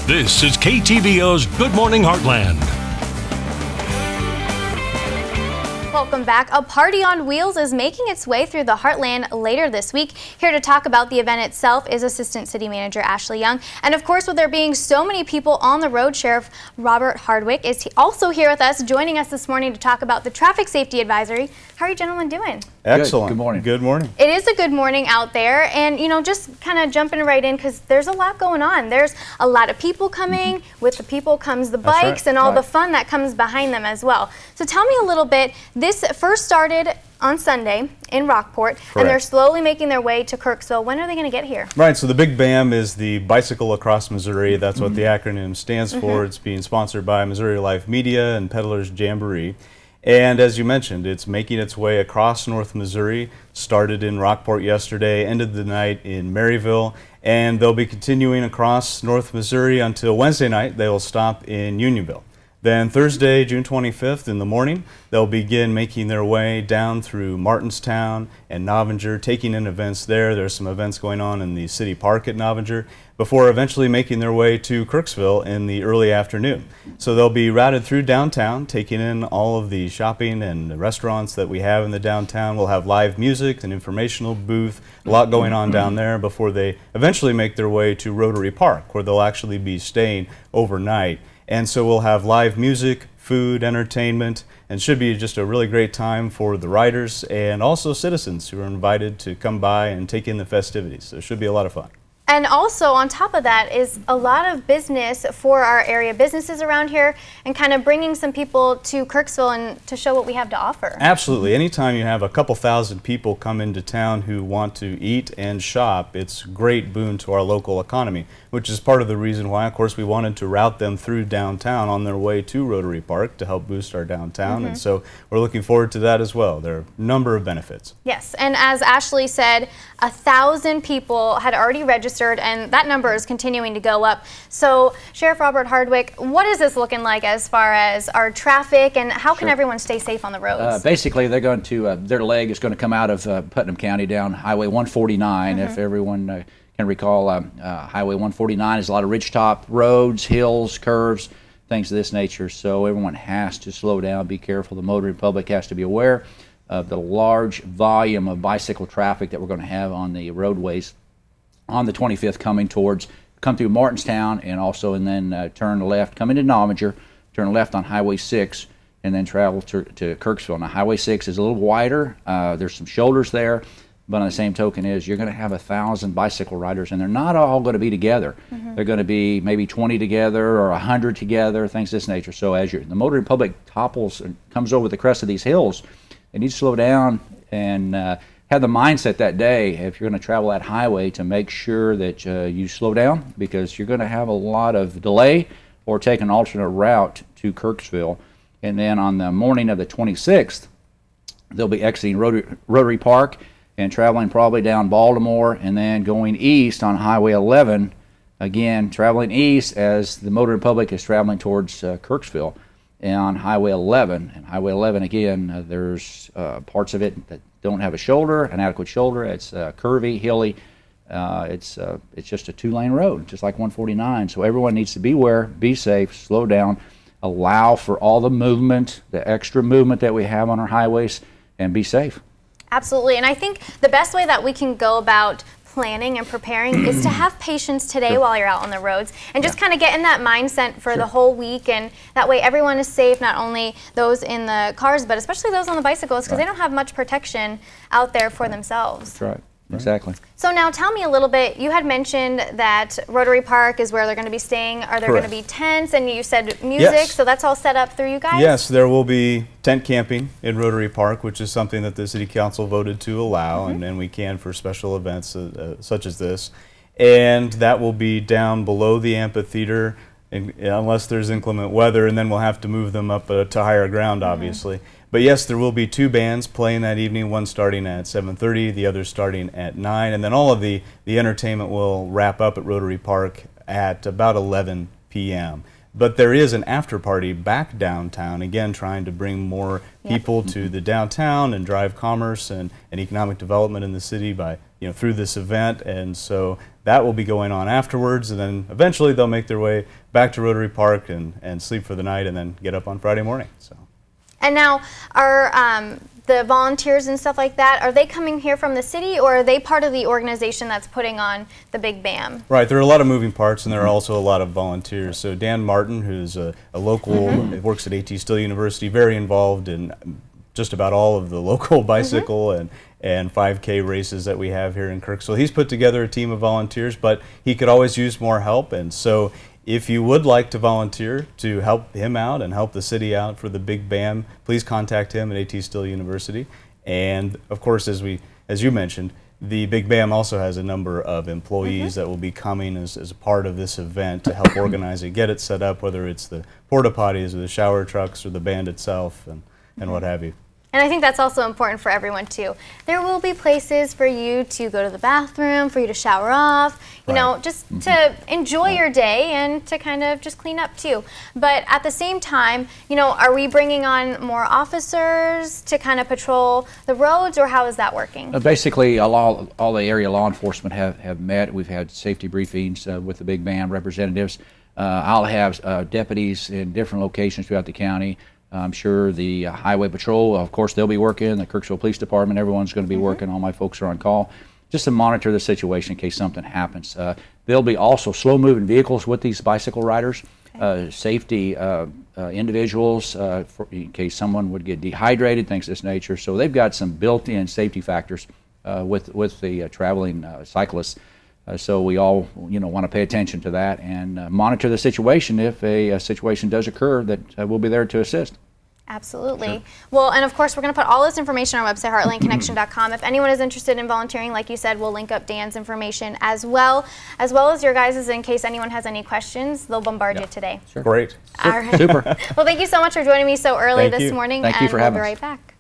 This is KTVO's Good Morning Heartland. Welcome back. A party on wheels is making its way through the Heartland later this week. Here to talk about the event itself is Assistant City Manager Ashley Young. And of course, with there being so many people on the road, Sheriff Robert Hardwick is also here with us, joining us this morning to talk about the Traffic Safety Advisory. How are you gentlemen doing? Excellent. Good morning. Good morning. It is a good morning out there, and you know, just kind of jumping right in because there's a lot going on. There's a lot of people coming. With the people comes the bikes and all the fun that comes behind them as well. So tell me a little bit. This first started on Sunday in Rockport, and they're slowly making their way to Kirksville. When are they going to get here? Right, so the Big BAM is the Bicycle Across Missouri. That's what the acronym stands for. It's being sponsored by Missouri Life Media and Peddlers Jamboree. And as you mentioned, it's making its way across North Missouri, started in Rockport yesterday, ended the night in Maryville, and they'll be continuing across North Missouri until Wednesday night. They will stop in Unionville. Then Thursday, June 25th in the morning, they'll begin making their way down through Martinstown and Novinger, taking in events there. There's some events going on in the city park at Novinger, before eventually making their way to Kirksville in the early afternoon. So they'll be routed through downtown, taking in all of the shopping and the restaurants that we have in the downtown. We'll have live music, an informational booth, a lot going on down there before they eventually make their way to Rotary Park, where they'll actually be staying overnight. And so we'll have live music, food, entertainment, and should be just a really great time for the riders and also citizens who are invited to come by and take in the festivities. So it should be a lot of fun. And also on top of that is a lot of business for our area businesses around here, and kind of bringing some people to Kirksville and to show what we have to offer. Absolutely. Anytime you have a couple thousand people come into town who want to eat and shop, it's a great boon to our local economy, which is part of the reason why, of course, we wanted to route them through downtown on their way to Rotary Park to help boost our downtown. And so we're looking forward to that as well. There are a number of benefits. Yes, and as Ashley said, 1,000 people had already registered, and that number is continuing to go up. So, Sheriff Robert Hardwick, what is this looking like as far as our traffic, and how can everyone stay safe on the roads? Basically, they're going to, their leg is going to come out of Putnam County down Highway 149. If everyone can recall, Highway 149 is a lot of ridgetop roads, hills, curves, things of this nature. So everyone has to slow down, be careful. The motoring public has to be aware of the large volume of bicycle traffic that we're going to have on the roadways on the 25th come through Martinstown, and then turn left, come into Novinger, turn left on Highway 6, and then travel to Kirksville. Now, Highway 6 is a little wider. There's some shoulders there, but on the same token you're going to have 1,000 bicycle riders, and they're not all going to be together. They're going to be maybe 20 together or 100 together, things of this nature. So as the motoring public topples and comes over the crest of these hills, they need to slow down and have the mindset that day, if you're going to travel that highway, to make sure that you slow down, because you're going to have a lot of delay or take an alternate route to Kirksville. And then on the morning of the 26th, they'll be exiting Rotary Park and traveling probably down Baltimore, and then going east on Highway 11, again traveling east as the motoring public is traveling towards Kirksville. And on Highway 11, and Highway 11 again, there's parts of it that don't have an adequate shoulder. It's curvy, hilly. It's just a two-lane road, just like 149. So everyone needs to beware, be safe, slow down, allow for all the movement, the extra movement that we have on our highways, and be safe. Absolutely, and I think the best way that we can go about planning and preparing is to have patience today while you're out on the roads, and just kind of get in that mindset for the whole week, and that way everyone is safe, not only those in the cars but especially those on the bicycles, because they don't have much protection out there for themselves. That's right. Exactly. So now tell me a little bit, you had mentioned that Rotary Park is where they're going to be staying. Are there going to be tents? And you said music, so that's all set up through you guys? Yes, there will be tent camping in Rotary Park, which is something that the City Council voted to allow, and we can for special events such as this. And that will be down below the amphitheater, unless there's inclement weather, and then we'll have to move them up to higher ground, obviously. But yes, there will be two bands playing that evening, one starting at 7:30, the other starting at 9, and then all of the entertainment will wrap up at Rotary Park at about 11 p.m. But there is an after party back downtown, again trying to bring more people to the downtown and drive commerce and economic development in the city by through this event. And so that will be going on afterwards, and then eventually they'll make their way back to Rotary Park and sleep for the night and then get up on Friday morning. So. And now, are the volunteers and stuff like that, are they coming here from the city, or are they part of the organization that's putting on the Big BAM? Right, there are a lot of moving parts, and there are also a lot of volunteers. So Dan Martin, who's a local, works at A.T. Still University, very involved in just about all of the local bicycle and 5K races that we have here in Kirksville. He's put together a team of volunteers, but he could always use more help, and so if you would like to volunteer to help him out and help the city out for the Big BAM, please contact him at A.T. Still University. And of course, as you mentioned, the Big BAM also has a number of employees that will be coming as a part of this event to help organize it, get it set up, whether it's the porta potties or the shower trucks or the band itself and what have you. And I think that's also important for everyone too. There will be places for you to go to the bathroom, for you to shower off, you know, just to enjoy your day and to kind of just clean up too. But at the same time, are we bringing on more officers to kind of patrol the roads, or how is that working? Basically, all the area law enforcement have met. We've had safety briefings with the Big BAM representatives. I'll have deputies in different locations throughout the county. I'm sure the Highway Patrol, of course, they'll be working. The Kirksville Police Department, everyone's going to be working. All my folks are on call just to monitor the situation in case something happens. There'll be also slow-moving vehicles with these bicycle riders, safety individuals in case someone would get dehydrated, things of this nature. So they've got some built-in safety factors with the traveling cyclists. So we all, want to pay attention to that and monitor the situation. If a situation does occur, that we'll be there to assist. Absolutely. Sure. Well, and of course, we're going to put all this information on our website, heartlandconnection.com. If anyone is interested in volunteering, like you said, we'll link up Dan's information as well as your guys', in case anyone has any questions. They'll bombard you today. Sure. Great. All right. Super. Well, thank you so much for joining me so early this morning. Thank you for having us. We'll be right back.